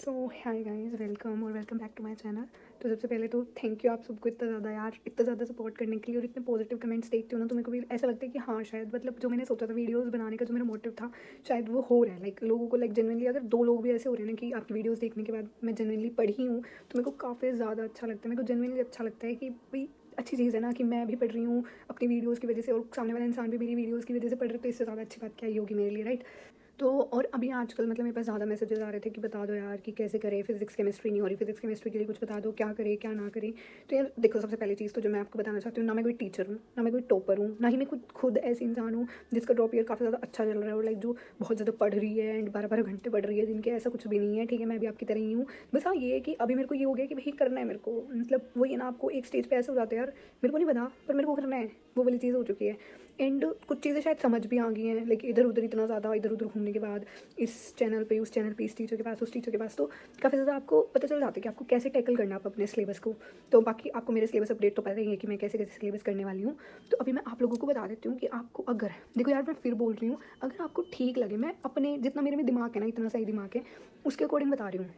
सो hi guys, welcome और welcome back to my channel. तो सबसे पहले तो थैंक यू आप सबको इतना ज़्यादा यार, इतना ज़्यादा सपोर्ट करने के लिए और इतने पॉजिटिव कमेंट्स देखते हो ना, तो मेरे को भी ऐसा लगता है कि हाँ शायद मतलब जो मैंने सोचा था वीडियोस बनाने का, जो मेरा मोटिव था, शायद वो हो रहा है। लाइक लोगों को लाइक जेनुइनली अगर दो लोग भी ऐसे हो रहे हैं ना कि आपकी वीडियोज़ देखने के बाद मैं जेनुइनली पढ़ी हूँ, तो मेरे को काफ़ी ज़्यादा अच्छा लगता है। मेरे को जेनुइनली अच्छा लगता है कि भाई अच्छी चीज़ है ना कि मैं भी पढ़ रही हूँ अपनी वीडियोज़ की वजह से, और सामने वाला इंसान भी मेरी वीडियोज़ की वजह से पढ़ रहे, तो इससे ज़्यादा अच्छी बात क्या ही होगी मेरे लिए, राइट। तो और अभी आजकल मतलब मेरे पास ज़्यादा मैसेजेस आ रहे थे कि बता दो यार कि कैसे करें, फिजिक्स केमिस्ट्री नहीं हो रही, फिजिक्स केमिस्ट्री के लिए कुछ बता दो, क्या करें क्या ना करें। तो यार देखो, सबसे पहली चीज़ तो जो मैं आपको बताना चाहती हूँ, ना मैं कोई टीचर हूँ, ना मैं कोई टॉपर हूँ, ना ही मैं खुद ऐसी इंसान हूँ जिसका ड्रॉप ईयर काफ़ी ज़्यादा अच्छा चल रहा है और लाइक जो बहुत ज़्यादा पढ़ रही है एंड 12-12 घंटे पढ़ रही है दिन के। ऐसा कुछ भी नहीं है, ठीक है। मैं भी आपकी तरह ही हूँ। बस हाँ ये है कि अभी मेरे को ये हो गया कि भाई करना है मेरे को, मतलब वही है ना, आपको एक स्टेज पे ऐसे हो जाते हैं यार, मेरे को नहीं पता पर मेरे को करना है, वो वाली चीज़ हो चुकी है। एंड कुछ चीज़ें शायद समझ भी आ गई हैं, लाइक इधर उधर इतना ज़्यादा इधर उधर घूमने के बाद, इस चैनल पे उस चैनल पे, इस टीचर के पास उस टीचर के पास, तो काफ़ी ज़्यादा आपको पता चल जाता है कि आपको कैसे टैकल करना है आप अपने सिलेबस को। तो बाकी आपको मेरे सिलेबस अपडेट तो पता ही है कि मैं कैसे कैसे सिलेबस करने वाली हूँ। तो अभी मैं आप लोगों को बता देती हूँ कि आपको अगर देखो यार, मैं फिर बोल रही हूँ, अगर आपको ठीक लगे, मैं अपने जितना मेरे में दिमाग है ना, इतना सही दिमाग है, उसके अकॉर्डिंग बता रही हूँ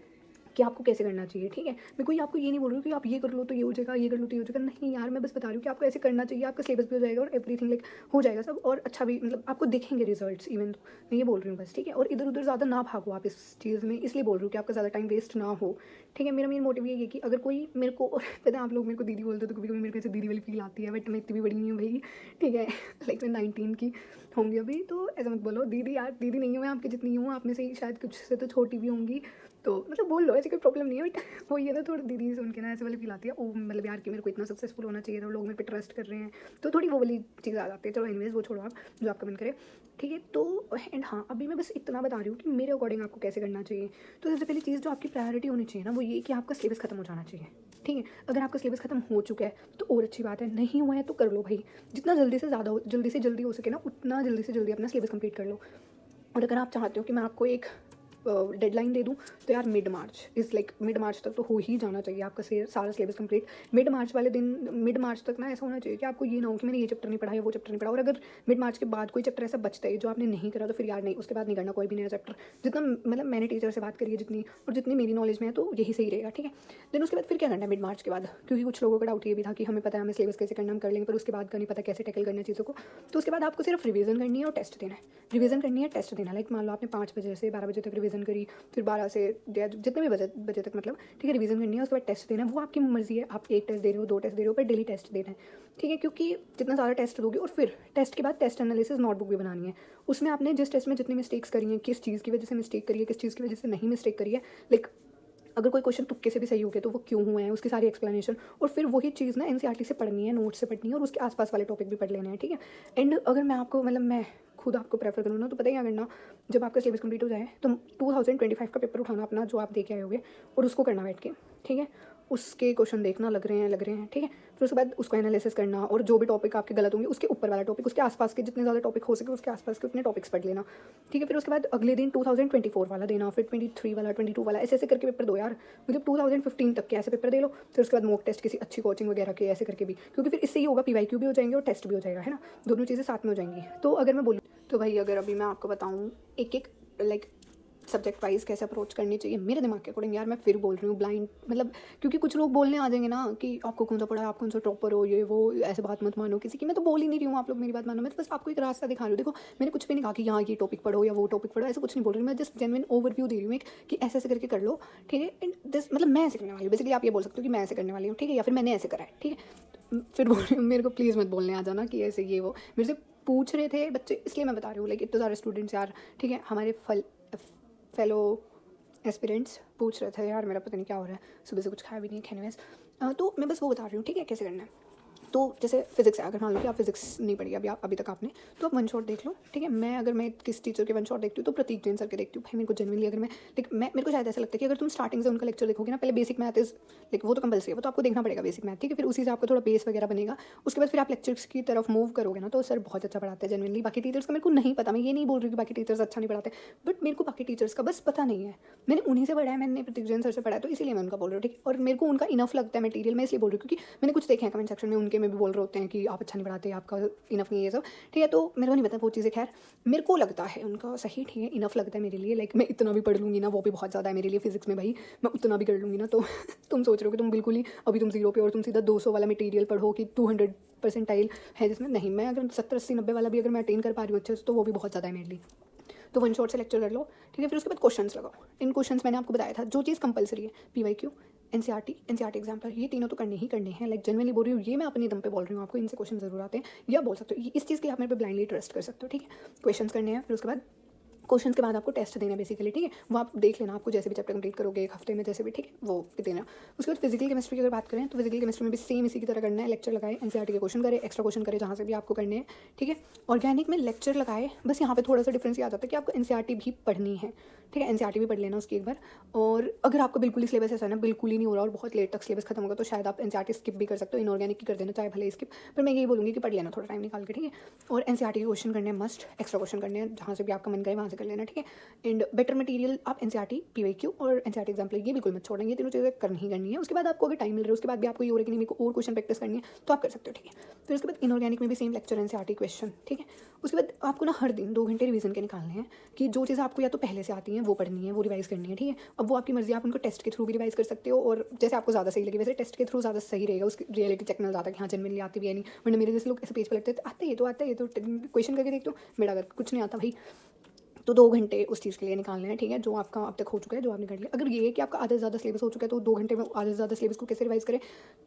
कि आपको कैसे करना चाहिए, ठीक है। मैं कोई आपको ये नहीं बोल रही हूँ कि आप ये कर लो तो ये हो जाएगा, ये कर लो तो ये हो जाएगा, नहीं यार, मैं बस बता रही हूँ कि आपको ऐसे करना चाहिए, आपका सिलेबस भी हो जाएगा और एवरीथिंग लाइक हो जाएगा सब, और अच्छा भी मतलब आपको दिखेंगे रिजल्ट्स इवन। तो मैं ये बोल रही हूँ बस, ठीक है। और इधर उधर ज़्यादा ना भागो आप इस चीज़ में, इसलिए बोल रही हूँ कि आपका ज़्यादा टाइम वेस्ट ना हो, ठीक है। मेरा मेन मोटिव ये है कि अगर कोई मेरे को, और पता है आप लोग मेरे को दीदी बोलते हो तो कभी कभी मेरे को ऐसे दीदी वाली फील आती है, बट मैं इतनी भी बड़ी नहीं हूँ भाई, ठीक है। लाइक मैं 19 की होंगी अभी, तो ऐसा मत बोलो दीदी, यार दीदी नहीं हूँ मैं आपकी जितनी हूँ, आप में से ही शायद कुछ से तो छोटी भी होंगी, तो मतलब बोल लो, ऐसी कोई प्रॉब्लम नहीं है। बट वो ये ना, थोड़ी दीदी सुन के ना ऐसे वाली फील आती है, ओ मतलब यार कि मेरे को इतना सक्सेसफुल होना चाहिए था, लोग मेरे पे ट्रस्ट कर रहे हैं, तो थोड़ी वो वाली चीज़ आ जाती है। चलो एनीवेज वो छोड़ो, आप जो आपका मन करे, ठीक है। तो एंड हाँ, अभी मैं बस इतना बता रही हूँ कि मेरे अकॉर्डिंग आपको कैसे करना चाहिए। तो सबसे पहली चीज़ जो आपकी प्रायोरिटी होनी चाहिए ना, वो ये कि आपका सिलेबस खत्म हो जाना चाहिए, ठीक है। अगर आपका सिलेबस खत्म हो चुका है तो और अच्छी बात है, नहीं हुआ है तो कर लो भाई, जितना जल्दी से ज़्यादा हो, जल्दी से जल्दी हो सके ना, उतना जल्दी से जल्दी अपना सिलेबस कंप्लीट कर लो। और अगर आप चाहते हो कि मैं आपको एक डेडलाइन दे दूँ, तो यार mid March is like, mid मार्च तक तो हो ही जाना चाहिए आपका सारा सिलेबस कंप्लीट। मिड मार्च वाले दिन, मिड मार्च तक ना ऐसा होना चाहिए कि आपको ये ना हो कि मैंने ये चैप्टर नहीं पढ़ा या वो चैप्टर नहीं पढ़ा, और अगर मिड मार्च के बाद कोई चैप्टर ऐसा बचता है जो आपने नहीं करा, तो फिर यार नहीं, उसके बाद नहीं करना कोई भी नया चैप्टर। जितना मतलब मैंने टीचर से बात करी है जितनी, और जितनी मेरी नॉलेज में है, तो यही सही रहेगा, ठीक है। देन उसके बाद फिर क्या करना है मिड मार्च के बाद, क्योंकि कुछ लोगों का डाउट ये भी था कि हमें पता है हमें सिलेबस कैसे करना, हम कर लेंगे, पर उसके बाद का नहीं पता कैसे टैकल करना है चीज़ों को। तो उसके बाद आपको सिर्फ रिवीजन करनी है और टेस्ट देना है, रिवीजन करनी है, टेस्ट देना। लाइक मान लो आपने 5 बजे से 12 बजे तक रिवीजन करी, फिर 12 से जितने भी बजे तक मतलब, ठीक है, रिवीजन करनी है, उसके बाद टेस्ट देना है। वो आपकी मर्जी है, आप एक टेस्ट दे रहे हो, 2 टेस्ट दे रहे हो, पर डेली टेस्ट देना है, ठीक है। क्योंकि जितना ज़्यादा टेस्ट दोगे, और फिर टेस्ट के बाद टेस्ट एनालिसिस नोटबुक भी बनानी है, उसमें आपने जिस टेस्ट में जितनी मिस्टेक्स करी हैं, किस चीज़ की वजह से मिस्टेक करी है, किस चीज़ की वजह से नहीं मिस्टेक करी है, लाइक अगर कोई क्वेश्चन तुक्के से भी सही हो गया तो वो क्यों हुए हैं, उसकी सारी एक्सप्लेनेशन, और फिर वही चीज़ ना एनसीईआरटी से पढ़नी है, नोट से पढ़नी है, और उसके आसपास वाले टॉपिक भी पढ़ लेने हैं, ठीक है। एंड अगर मैं आपको मतलब मैं खुद आपको प्रेफर करूँ ना, तो पता है क्या करना, जब आपका सिलेबस कंप्लीट हो जाए तो 2025 का पेपर उठाना अपना, जो आप दे के आए होगे, और उसको करना बैठ के, ठीक है। उसके क्वेश्चन देखना, लग रहे हैं, ठीक है। फिर उसके बाद उसको एनालिसिस करना, और जो भी टॉपिक आपके गलत होंगे उसके ऊपर वाला टॉपिक, उसके आसपास के जितने ज़्यादा टॉपिक हो सके उसके आसपास के उतने टॉपिक्स पढ़ लेना, ठीक है। फिर उसके बाद अगले दिन 2024 वाला देना, फिर 23 वाला, 22 वाला, ऐसे ऐसे करके पेपर दो यार, मतलब 2015 तक के ऐसे पेपर दे लो। फिर उसके बाद मॉक टेस्ट किसी अच्छी कोचिंग वगैरह के ऐसे करके भी, क्योंकि फिर इससे ही होगा, पीवाईक्यू भी हो जाएंगे और टेस्ट भी हो जाएगा, है ना, दोनों चीज़ें साथ में हो जाएंगी। तो अगर मैं बोलूँ तो भाई, अगर अभी मैं आपको बताऊँ एक एक लाइक सब्जेक्ट वाइज कैसे अप्रोच करनी चाहिए मेरे दिमाग के अकॉर्डिंग, यार मैं फिर बोल रही हूँ ब्लाइंड, मतलब क्योंकि कुछ लोग बोलने आ जाएंगे ना कि आपको कौन सा पढ़ा है, आप कौन सा टॉपर हो, ये वो, ऐसे बात मत मानो किसी की। मैं तो बोल ही नहीं रही हूँ, आप लोग मेरी बात मानो, मैं तो बस आपको एक रास्ता दिखा रही हूँ। देखो, मैंने कुछ भी नहीं कहा कि यहाँ ये टॉपिक पढ़ो या वो टॉपिक पढ़ो, ऐसा कुछ नहीं बोल रही हूँ, मैं जस्ट जेन्युइन ओवरव्यू दे रही हूँ एक, कि ऐसे ऐसे करके कर लो, ठीक है। एंड दिस मतलब मैं ऐसे करने वाली हूँ, बेसिकली आप ये बोल सकते हो कि मैं ऐसे करने वाली हूँ, ठीक है, या फिर मैंने ऐसे करा है, ठीक है। फिर बोल रही हूँ, मेरे को प्लीज़ मत बोलने आ जाना कि ऐसे ये वो, मेरे से पूछ रहे थे बच्चे, इसलिए मैं बता रही हूँ, लाइक इतने सारे स्टूडेंट्स यार, ठीक है, हमारे फेलो एस्पिरेंट्स पूछ रहे थे यार, मेरा पता नहीं क्या हो रहा है, सुबह से कुछ खाया भी नहीं है, एनीवेज। तो मैं बस वो बता रही हूँ, ठीक है, कैसे करना है। तो जैसे फिजिक्स है, अगर मान लो कि आप फिजिक्स नहीं पढ़ी अभी तक आपने, तो आप वन शॉट देख लो, ठीक है। अगर मैं किस टीचर के वन शॉट देखती हूँ तो प्रतीक जैन सर के देखती हूँ भाई। मेरे को जेनुइनली, अगर मैं मेरे को शायद ऐसा लगता है कि अगर तुम स्टार्टिंग से उनका लेक्चर देखोगे ना, पहले बेसिक मैथ इज लाइक, वो तो कंपलसरी है, वो तो आपको देखना पड़ेगा बेसिक मैथ, ठीक है। फिर उसी से आपको थोड़ा बेस वगैरह बनेगा, उसके बाद फिर आप लेक्चर्स की तरफ मूव करोगे ना, तो सर बहुत अच्छा पढ़ाते हैं जेनुइनली। बाकी टीचर्स का मेरे को नहीं पता, मैं ये नहीं बोल रही कि बाकी टीचर्स अच्छा नहीं पढ़ाते, बट मेरे को बाकी टीचर्स का बस पता नहीं है, मैंने उन्हीं से पढ़ा है, मैंने प्रतीक जैन सर से पढ़ा है, तो इसीलिए मैं उनका बोल रही हूँ, ठीक है। और मेरे को उनका इनफ लगता है मटेरियल, मैं इसलिए बोल रही हूँ क्योंकि मैंने कुछ देखे हैं कमेंट सेक्शन में उनके में भी बोल रहे होते हैं कि आप अच्छा नहीं पढ़ाते, आपका इनफ नहीं है ये सब, ठीक है। तो मेरे को नहीं पता वो चीज़ें, खैर मेरे को लगता है उनका सही, ठीक है, इनफ लगता है मेरे लिए। लाइक मैं इतना भी पढ़ लूँगी ना, वो भी बहुत ज़्यादा है मेरे लिए। फिजिक्स में भाई मैं उतना भी कर लूँगी ना, तो तुम सोच रहे हो कि तुम बिल्कुल ही अभी तुम 0 पे और तुम सीधा 200 वाला मटेरियल पढ़ो कि 200 परसेंटाइल है जिसमें, नहीं, मैं अगर 70 80 90 वाला भी अगर मैं अटेन कर पा रही हूँ अच्छे से, तो वो भी बहुत ज़्यादा है मेरे लिए। तो वन शॉट से लेक्चर कर लो, ठीक है। फिर उसके बाद क्वेश्चंस लगाओ। इन क्वेश्चंस मैंने आपको बताया था जो चीज़ कंपलसरी है, PYQ, NCERT एग्जाम्पल, ये तीनों तो करने ही करने हैं। लाइक जनरली बोल रही हूँ, ये मैं अपने दम पे बोल रही हूँ आपको, इनसे क्वेश्चन जरूर आते हैं, या बोल सकते हो इस चीज़ के आप मेरे पे ब्लाइंडली ट्रस्ट कर सकते हो, ठीक है। क्वेश्चंस करने हैं, फिर उसके बाद क्वेश्चन के बाद आपको टेस्ट देना है बेसिकली, ठीक है। वो आप देख लेना, आपको जैसे भी चैप्टर कंप्लीट करोगे एक हफ्ते में जैसे भी, ठीक है, वो देना। उसके बाद फिजिकल केमिस्ट्री की अगर बात करें तो फिजिकल केमिस्ट्री में भी सेम इसी की तरह करना है। लेक्चर लगाए, NCERT के क्वेश्चन करे, एक्स्ट्रा क्वेश्चन करे जहाँ से भी आपको करने हैं, ठीक है। ऑर्गेनिक में लेक्चर लगाए, बस यहाँ पे थोड़ा सा डिफरेंस ये आ जाता है कि आपको NCERT भी पढ़नी है, ठीक है। NCERT भी पढ़ लेना उसकी एक बार। और अगर आपको बिल्कुल ही सिलेबस ऐसा है ना, बिल्कुल ही नहीं हो रहा और बहुत लेट तक सिलेबस खत्म होगा, तो शायद आप NCERT स्किप भी कर सकते हो, इनऑर्गेनिक की कर देना चाहे भले स्किप, पर मैं यही बोलूँगी कि पढ़ लेना थोड़ा टाइम निकाल के, ठीक है। और NCERT के क्वेश्चन करने हैं मस्ट, एक्स्ट्रा क्वेश्चन करने हैं जहाँ से भी आपका मन करे वहाँ से कर लेना, ठीक है। एंड बेटर मटेरियल आप NCERT, PYQ और NCERT एग्जाम्पल, ये बिल्कुल मत छोड़ेंगे, ये तीनों चीज़ें करनी ही करनी है। उसके बाद आपको अगर टाइम मिल रहा है, उसके बाद भी आपको ये हो रहा है कि नहीं मेरे को और क्वेश्चन प्रैक्टिस करनी है, तो आप कर सकते हो, ठीक है। फिर उसके बाद इनऑर्गेनिक में भी सेम लेक्चर, NCERT क्वेश्चन, ठीक है। उसके बाद आपको ना हर दिन 2 घंटे रिवीजन के निकालने हैं, कि जो चीज़ें आपको या तो पहले से आती हैं वो पढ़नी है, वो रिवाइज करनी है, ठीक है। अब वो आपकी मर्जी, आप उनको टेस्ट के थ्रू भी रिवाइज कर सकते हो, और जैसे आपको ज़्यादा सही लगे वैसे टेस्ट के थ्रू ज़्यादा सही रहेगा, उसकी रियलिटी चेक मिल जाता है कि हाँ जनरली आती भी है नहीं। वरना मेरे जैसे लोग ऐसे पेज पर लगते हैं, आते ही तो क्वेश्चन करके देखते हो, मेरा अगर कुछ नहीं आता भाई, तो 2 घंटे उस चीज़ के लिए निकालना है, ठीक है, जो आपका अब तक हो चुका है, जो आपने कर लिया। अगर ये है कि आपका आधे से ज़्यादा सिलेबस हो चुका है, तो 2 घंटे में आधे से ज़्यादा सिलेबस को कैसे रिवाइज करें,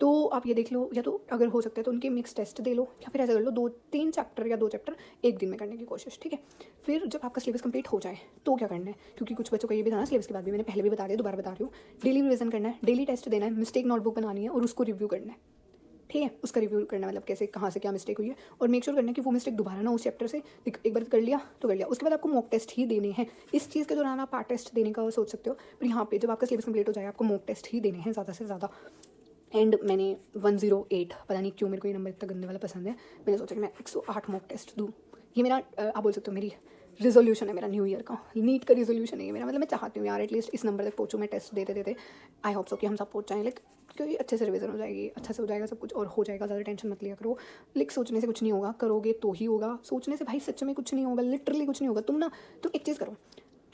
तो आप ये देख लो, या तो अगर हो सकता है तो उनके मिक्स टेस्ट दे लो, या फिर ऐसा कर लो 2-3 चैप्टर या 2 चैप्टर एक दिन में करने की कोशिश, ठीक है। फिर जब आपका सिलेबस कंप्लीट हो जाए तो क्या करना है, क्योंकि कुछ बच्चों का ये भी था ना सिलेबस के बाद भी, मैंने पहले भी बता दिया, दोबारा बता रही हूँ, डेली रिविजन करना है, डेली टेस्ट देना है, मिस्टेक नोटबुक बनानी है और उसको रिव्यू करना है, ठीक है। उसका रिव्यू करना मतलब कैसे, कहाँ से क्या मिस्टेक हुई है, और मेक श्योर करना है कि वो मिस्टेक दोबारा ना उस चैप्टर से, एक बार कर लिया तो कर लिया। उसके बाद आपको मॉक टेस्ट ही देने हैं। इस चीज़ के दौरान आप पार्ट टेस्ट देने का सोच सकते हो, पर यहाँ पे जब आपका सिलेबस कंप्लीट हो जाए आपको मॉक टेस्ट ही देने हैं ज़्यादा से ज़्यादा। एंड मैंने 108, पता नहीं क्यों मेरे को ये नंबर इतना गंदे वाला पसंद है, मैंने सोचा कि मैं 108 मॉक टेस्ट दूँ। ये मेरा आप बोल सकते हो मेरी रिजोल्यूशन है, मेरा न्यू ईयर का नीट का रिजोल्यूशन है ये मेरा। मतलब मैं चाहती हूँ यार एटलीस्ट इस नंबर तक पहुँचूँ मैं टेस्ट देते देते। आई होप सो कि हम सब पहुँच जाएँ, लाइक क्योंकि अच्छे से रिवीजन हो जाएगी, अच्छा से हो जाएगा सब कुछ और हो जाएगा, ज़्यादा टेंशन मत लिया करो। लाइक सोचने से कुछ नहीं होगा, करोगे तो ही होगा। सोचने से भाई सच में कुछ नहीं होगा, लिटरली कुछ नहीं होगा। तुम एक चीज़ करो,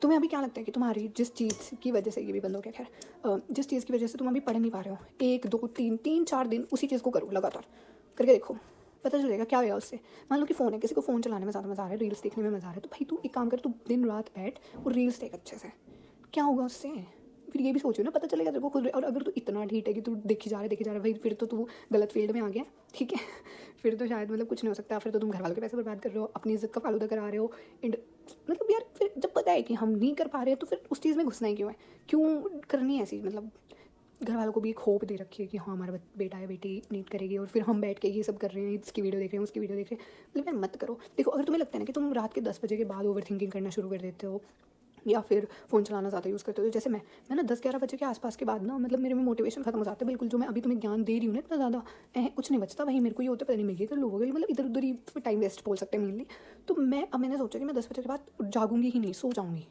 तुम्हें अभी क्या लगता है कि तुम्हारी जिस चीज़ की वजह से, ये भी बंद हो गया खैर, जिस चीज़ की वजह से तुम अभी पढ़ नहीं पा रहे हो, 1 2 3 4 दिन उसी चीज़ को करो लगातार करके देखो, पता चलेगा क्या होगा उससे। मान लो कि फ़ोन है, किसी को फ़ोन चलाने में ज़्यादा मज़ा आ रहा है, रील्स देखने में मज़ा आ रहा है, तो भाई तू एक काम कर, तू दिन रात बैठ और रील्स देख अच्छे से, क्या होगा उससे। फिर ये भी सोचो ना, पता चलेगा तेरे को खुद। और अगर तू इतना ढीठ है कि तू देखी जा रहा है भाई, फिर तो तू गलत फील्ड में आ गया, ठीक है। फिर तो शायद मतलब कुछ नहीं हो सकता, फिर तो तुम घर वालों के पैसे बर्बाद कर रहे हो, अपनी इज्जत का फालूदा करा रहे हो। एंड मतलब यार फिर जब पता है कि हम नहीं कर पा रहे हैं तो फिर उस चीज़ में घुसना ही क्यों है, क्यों करनी है ऐसी। मतलब घर वालों को भी एक होप दे रखी है कि हाँ हमारा बेटा है बेटी नीट करेगी, और फिर हम बैठ के ये सब कर रहे हैं, इसकी वीडियो देख रहे हैं, उसकी वीडियो देख रहे हैं। मतलब यार मत करो। देखो अगर तुम्हें लगता है ना कि तुम रात के 10 बजे के बाद ओवर थिंकिंग करना शुरू कर देते हो, या फिर फ़ोन चलाना ज़्यादा यूज़ करते हो, तो जैसे मैं ना 10-11 बजे के आसपास के बाद ना, मतलब मेरे में मोटिवेशन खत्म हो जाता है बिल्कुल। जो मैं अभी तुम्हें ज्ञान दे रही हूँ ना इतना ज़्यादा, कुछ नहीं बचता भाई। मेरे को ये होता है पता नहीं मैं ये कर लूँगा, मतलब इधर उधर ही टाइम वेस्ट बोल सकते हैं मेनली। तो मैंने सोचा कि मैं 10 बजे के बाद जागूंगी ही नहीं, सो जाऊँगी,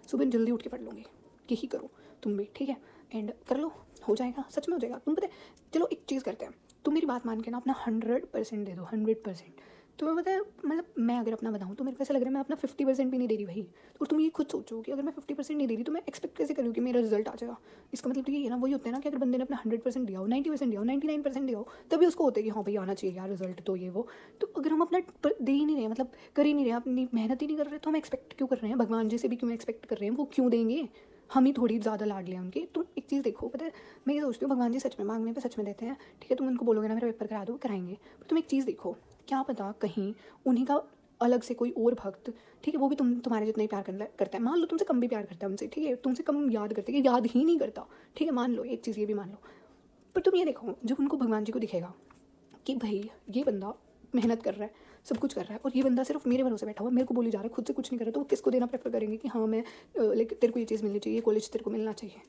सुबह जल्दी उठ के पढ़ लूँगी। यही करो तुम भी, ठीक है। एंड कर लो, हो जाएगा, सच में हो जाएगा। तुम पता है, चलो एक चीज़ करते हैं, तुम मेरी बात मान के ना अपना 100% दे दो, 100%। तुम्हें पता है, मतलब मैं अगर अपना बताऊँ तो मेरे को ऐसा लग रहा है मैं अपना 50% भी नहीं दे रही भाई। तो तुम ये खुद सोचो कि अगर मैं 50% नहीं दे रही तो मैं एक्सपेक्ट कैसे करूँ कि मेरा रिजल्ट आ जाएगा। इसका मतलब ये है ना, वही होता है ना कि अगर बंदे ने अपना 100% दिया हो, 90% दिया हो, 99% दिया हो, तभी उसको होता है कि हाँ भाई आना चाहिए यार रिजल्ट, तो ये वो। तो अगर हम अपना दे ही नहीं रहे, मतलब कर ही नहीं रहे, अपनी मेहनत ही नहीं कर रहे, तो हम एक्सपेक्ट क्यों कर रहे हैं। भगवान जी से भी क्यों एक्सपेक्ट कर रहे हैं, वो क्यों देंगे, हम ही थोड़ी ज़्यादा लाड लें उनके। तुम एक चीज़ देखो, पता है मैं ये सोचती हूँ भगवान जी सच में मांगने पे सच में देते हैं, ठीक है। तुम उनको बोलोगे ना मेरा पेपर करा दो, कराएंगे। पर तुम एक चीज़ देखो, क्या पता कहीं उन्हीं का अलग से कोई और भक्त, ठीक है, वो भी तुम्हारे जितना ही प्यार करता है। मान लो तुमसे कम भी प्यार करता है उनसे, ठीक है, तुमसे कम याद करते हैं, याद ही नहीं करता, ठीक है, मान लो एक चीज़ ये भी मान लो। पर तुम ये देखो, जब उनको भगवान जी को दिखेगा कि भाई ये बंदा मेहनत कर रहा है, सब कुछ कर रहा है, और ये बंदा सिर्फ मेरे भरोसे बैठा हुआ, मेरे को बोली जा रहा है, खुद से कुछ नहीं कर रहा, तो वो किसको देना प्रेफर करेंगे कि हाँ मैं लाइक तेरे को ये चीज़ मिलनी चाहिए, कॉलेज तेरे को मिलना चाहिए।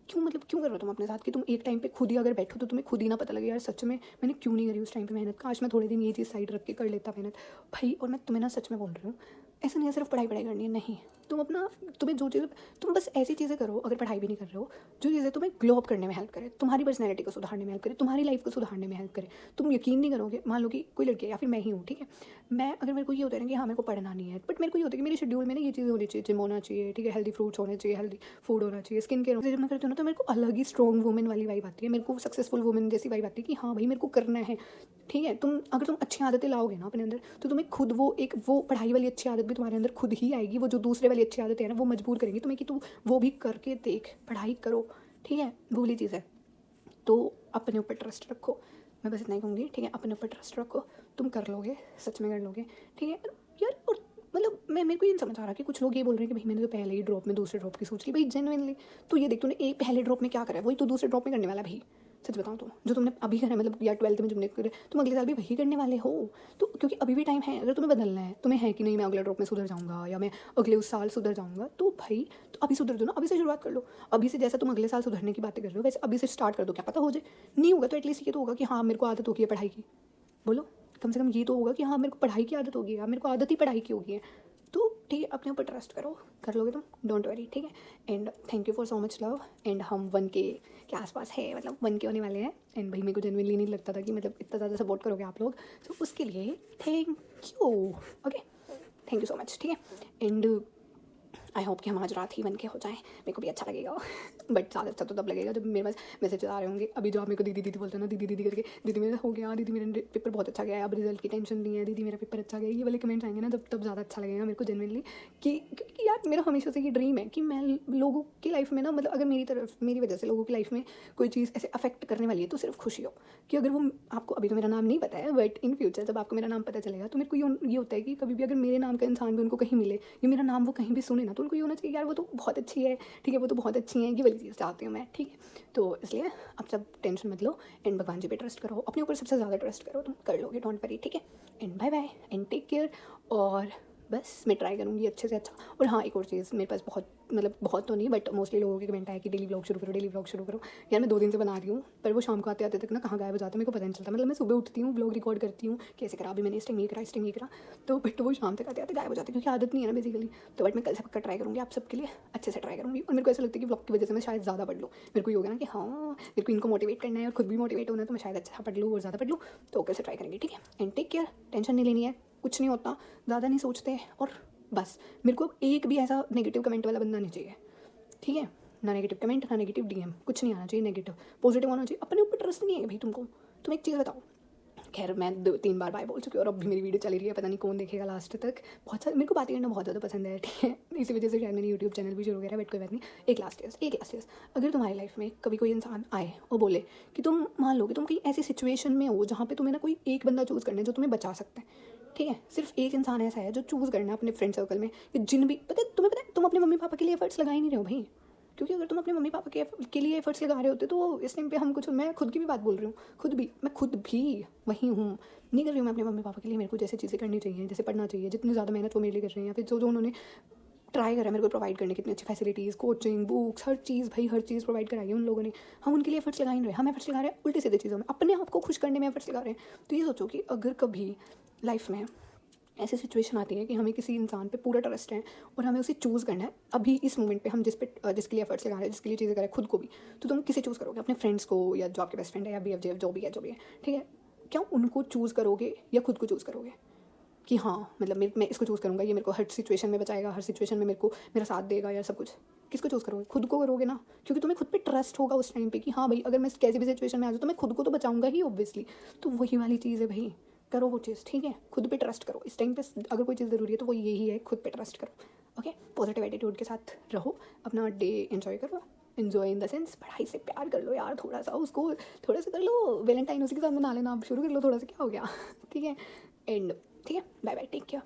क्यों, मतलब क्यों कर रहे हो तुम अपने साथ कि तुम एक टाइम पे खुद ही अगर बैठो तो तुम्हें खुद ही ना पता लगे यार सच में मैंने क्यों नहीं करी उस टाइम पे मेहनत, काश मैं थोड़े दिन ये चीज़ साइड रख के कर लेता मेहनत भाई। और मैं तुम्हें ना सच में बोल रही हूँ, ऐसा नहीं है सिर्फ पढ़ाई करनी है, नहीं, तुम्हें जो चीज़, तुम बस ऐसी चीज़ें करो, अगर पढ़ाई भी नहीं कर रहे हो, जो चीज़ें तुम्हें ग्लो अप करने में हेल्प करे, तुम्हारी पर्सनैलिटी को सुधारने में हेल्प करे, तुम्हारी लाइफ को सुधारने में हेल्प करे। तुम यकीन नहीं करोगे, मान लो कि कोई लड़की है या फिर मैं ही हूँ, ठीक है, मैं अगर मेरे को ये होता है ना कि हाँ मेरे को पढ़ना नहीं है, बट मेरे को ये होता है कि मेरे शेड्यूल में ना ये चीज़ें होनी चाहिए, जिम होना चाहिए, ठीक है, हेल्दी फ्रूट्स होने चाहिए, हेल्दी फूड होना चाहिए, स्किन केयर, जब मैं करती हूँ ना तो मेरे को अलग ही स्ट्रॉन्ग वुमेन वाली वाइब आती है, मेरे को सक्सेसफुल वुमेन जैसी वाइब आती है कि हाँ भाई मेरे को करना है, ठीक है। अगर तुम अच्छी आदतें लाओगे ना अपने अंदर, तो तुम्हें खुद वो पढ़ाई वाली अच्छी आदत भी तुम्हारे अंदर खुद ही आएगी। वो जो दूसरे वाली अच्छी आदतें हैं ना, वो मजबूर करेंगी तुम्हें कि तू वो भी करके देख, पढ़ाई करो, ठीक है, वो वाली चीज़ है। तो अपने ऊपर ट्रस्ट रखो, मैं बस इतना ही कहूँगी, ठीक है, अपने ऊपर ट्रस्ट रखो, तुम कर लोगे, सच में कर लोगे, ठीक है यार। और मतलब मेरे को ये नहीं समझ आ रहा कि कुछ लोग ये बोल रहे हैं कि भाई मैंने तो पहले ही ड्रॉप में दूसरे ड्रॉप की सोच ली। भाई जेन्युइनली तो ये देख, तूने एक पहले ड्रॉप में क्या करा है, वही तो दूसरे ड्रॉप में करने वाला है भाई। सच बताऊँ तो जो तुमने अभी करा, मतलब या 12th में तुमने करे, तुम अगले साल भी वही करने वाले हो। तो क्योंकि अभी भी टाइम है, अगर तुम्हें बदलना है, तुम्हें है कि नहीं मैं अगले ड्रॉप में सुधर जाऊँगा या मैं अगले उस साल सुधर जाऊँगा, तो भाई तो अभी सुधर दो ना, अभी से शुरुआत कर लो। अभी से जैसा तुम अगले साल सुधरने की बातें कर रहे हो, वैसे अभी से स्टार्ट कर दो, क्या पता हो जाए। नहीं होगा तो एटलीस्ट ये तो होगा कि हाँ मेरे को आदत होगी है पढ़ाई की, बोलो, कम से कम ये तो होगा कि हाँ मेरे को पढ़ाई की आदत होगी, या मेरे को आदत ही पढ़ाई की होगी है। तो ठीक है, अपने ऊपर ट्रस्ट करो, कर लोगे तुम, डोंट वरी, ठीक है। And thank you for so much love. And हम 1K के आसपास है, मतलब 1K होने वाले हैं। एंड भाई मेरे को जेन्युइनली नहीं लगता था कि मतलब इतना ज़्यादा सपोर्ट करोगे आप लोग, तो उसके लिए thank you. Okay, thank you so much, ठीक है। एंड आई होप कि हम आज रात ही 1K हो जाएँ, मेरे को भी अच्छा लगेगा। बट ज़्यादा अच्छा तो तब लगेगा जब मेरे पास मैसेज आ रहे होंगे। अभी जो आप मेरे को दीदी दीदी बोलते हैं ना, दीदी दीदी करके, दीदी मेरा हो गया, दीदी मेरा पेपर बहुत अच्छा गया, अब रिजल्ट की टेंशन नहीं है, दीदी मेरा पेपर अच्छा गया, ये वाले कमेंट्स आएंगे ना, तब ज़्यादा अच्छा लगेगा मेरे को जेन्युइनली। कि यार मेरा हमेशा से ये ड्रीम है कि मैं लोगों की लाइफ में ना, मतलब अगर मेरी वजह से लोगों की लाइफ में कोई चीज़ ऐसे अफेक्ट करने वाली है, तो सिर्फ खुशी हो कि अगर वो आपको, अभी तो मेरा नाम नहीं पता है, बट इन फ्यूचर जब आपको मेरा नाम पता चलेगा, तो मेरे को ये होता है कि कभी भी अगर मेरे नाम का इंसान भी उनको कहीं मिले, या मेरा नाम वो कहीं भी सुने ना, तो उनको ये होना चाहिए यार वो तो बहुत अच्छी है, ठीक है, वो तो बहुत अच्छी है, ये वाली चीज़ चाहती हूँ मैं, ठीक है। तो इसलिए आप सब टेंशन मत लो, एंड भगवान जी पे ट्रस्ट करो, अपने ऊपर सबसे ज़्यादा ट्रस्ट करो, तुम कर लोगे, डोंट वरी, ठीक है। And bye bye and take care. और बस मैं ट्राई करूँगी अच्छे से अच्छा। और हाँ, एक और चीज़, मेरे पास बहुत तो नहीं, बट मोस्टली लोगों के कमेंट आया कि डेली व्लॉग शुरू करो, डेली व्लॉग शुरू करो। यार मैं 2 दिन से बना रही हूँ, पर वो शाम को आते आते तक ना कहाँ गायब हो जाता है, मेरे को पता नहीं चलता। मतलब मैं सुबह उठती हूँ, व्लॉग रिकॉर्ड करती हूँ, कैसे करा, अभी मैंने इस टाइम ये करा, इस टाइम ये करा, तो बट वो शाम तक आते आते गायब हो जाते हैं, क्योंकि आदत नहीं है ना बेसिकली। तो बट मैं कल से पक्का ट्राई करूँगी, आप सबके लिए अच्छे से ट्राई करूँगी। और मेरे को ऐसा लगता है कि व्लॉग की वजह से मैं शायद ज़्यादा पढ़ लूँ। मेरे को ये होगा ना कि हाँ मेरे को इनको मोटिवेट करना है और खुद भी मोटिवेट होना है, तो मैं शायद अच्छा पढ़ लूँ और ज़्यादा पढ़ लूँ। तो कल से ट्राई करेंगे, ठीक है। एंड टेक केयर, टेंशन नहीं लेनी है, कुछ नहीं होता, ज़्यादा नहीं सोचते, और बस मेरे को एक भी ऐसा नेगेटिव कमेंट वाला बंदा नहीं चाहिए, ठीक है। ना नेगेटिव कमेंट, ना नेगेटिव DM, कुछ नहीं आना चाहिए नेगेटिव, पॉजिटिव होना चाहिए। अपने ऊपर ट्रस्ट नहीं है भाई तुमको। तुम एक चीज़ बताओ, खैर मैं 2-3 बार बाय बोल चुकी हूँ और अब भी मेरी वीडियो चली रही है, पता नहीं कौन देखेगा लास्ट तक। बहुत सारे मेरे को बातें करना बहुत ज़्यादा पसंद है, ठीक है, इसी वजह से शायद मैंने यूट्यूब चैनल भी शुरू करा, बट कोई बात नहीं। एक लास्ट ईयर्स अगर तुम्हारी लाइफ में कभी कोई इंसान आए और बोले कि तुम मान लो कि तुम कहीं ऐसी सिचुएशन में हो जहाँ पे तुम्हें ना कोई एक बंदा चूज़ करना है जो तुम्हें बचा सकता है, ठीक है, सिर्फ एक इंसान ऐसा है जो चूज़ करना है अपने फ्रेंड सर्कल में, जिन भी तुम्हें पता है तुम अपने मम्मी पापा के लिए एफर्ट्स लगा ही नहीं रहे हो भाई। क्योंकि अगर तुम अपने मम्मी पापा के लिए एफर्ट्स लगा रहे होते तो इस टाइम पे हम कुछ, मैं खुद की भी बात बोल रही हूँ, मैं खुद भी वही हूँ, नहीं कर रही हूँ मैं अपने मम्मी पापा के लिए। मेरे को जैसे चीज़ें करनी चाहिए, जैसे पढ़ना चाहिए, जितनी ज़्यादा मेहनत वो मेरे लिए कर रहे हैं, या फिर जो उन्होंने ट्राई करा मेरे को प्रोवाइड करने, कितनी अच्छी फैसिलिटीज़, कोचिंग, बुक्स, हर चीज़ भाई, हर चीज़ प्रोवाइड कराई है उन लोगों ने। हम उनके लिए एफर्ट्स लगा ही नहीं रहे, हम एफर्ट्स लगा रहे हैं उल्टी सीधे चीज़ों में, अपने आप को खुश करने में एफर्ट्स लगा रहे हैं। तो ये सोचो कि अगर कभी लाइफ में ऐसी सिचुएशन आती है कि हमें किसी इंसान पे पूरा ट्रस्ट है और हमें उसे चूज़ करना है अभी इस मोमेंट पे, हम जिसके लिए एफर्ट्स लगा रहे हैं, जिसके लिए चीज़ें करें खुद को भी, तो तुम किसे चूज़ करोगे? अपने फ्रेंड्स को, या जो आपके बेस्ट फ्रेंड है, या BFJ, जो भी है, ठीक है। क्या उनको चूज़ करोगे या खुद को चूज़ करोगे कि हाँ मतलब मैं इसको चूज़ करूँगा, ये मेरे को हर सिचुएशन में बचाएगा, हर सिचुएशन में मेरे को मेरा साथ देगा या सब कुछ? किसको चूज़ करोगे? खुद को करोगे ना, क्योंकि तुम्हें खुद पे ट्रस्ट होगा उस टाइम पे कि हाँ भाई अगर मैं कैसी भी सिचुएशन में आ जाऊँ तो मैं खुद को तो बचाऊंगा ही ऑब्वियसली। तो वही वाली चीज़ है भाई, करो वो चीज़, ठीक है, खुद पे ट्रस्ट करो। इस टाइम पे अगर कोई चीज़ ज़रूरी है तो वो यही है, खुद पे ट्रस्ट करो। ओके, पॉजिटिव एटीट्यूड के साथ रहो, अपना डे एंजॉय करो। एंजॉय इन द सेंस पढ़ाई से प्यार कर लो यार, थोड़ा सा उसको थोड़ा सा कर लो, वैलेंटाइन उसी के साथ मना लेना, आप शुरू कर लो थोड़ा सा, क्या हो गया ठीक है। एंड ठीक है, बाय बाय, टेक केयर।